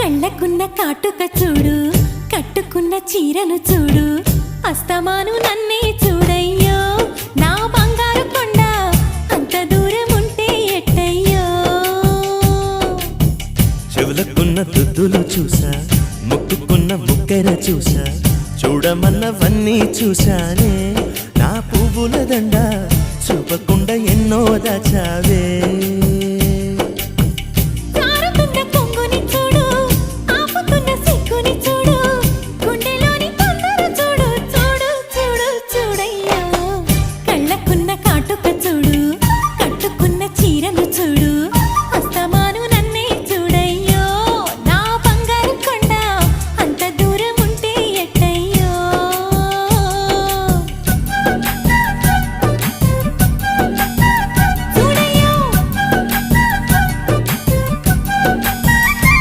కళ్ళకున్న కాటుక చూడు, కట్టుకున్న చీరను చూడు, అస్తమాను నన్నే చూడయ్యో నా బంగారు కొండ, అంత దూరం ఉంటే ఎట్టయ్యో. చెవులకున్న దుద్దులు చూసా, ముక్కుకున్న ముక్కెర చూసా, చూడమన్నవన్నీ చూశానే. నా పువ్వుల దండ చూపకుండా ఎన్నో దాచావే.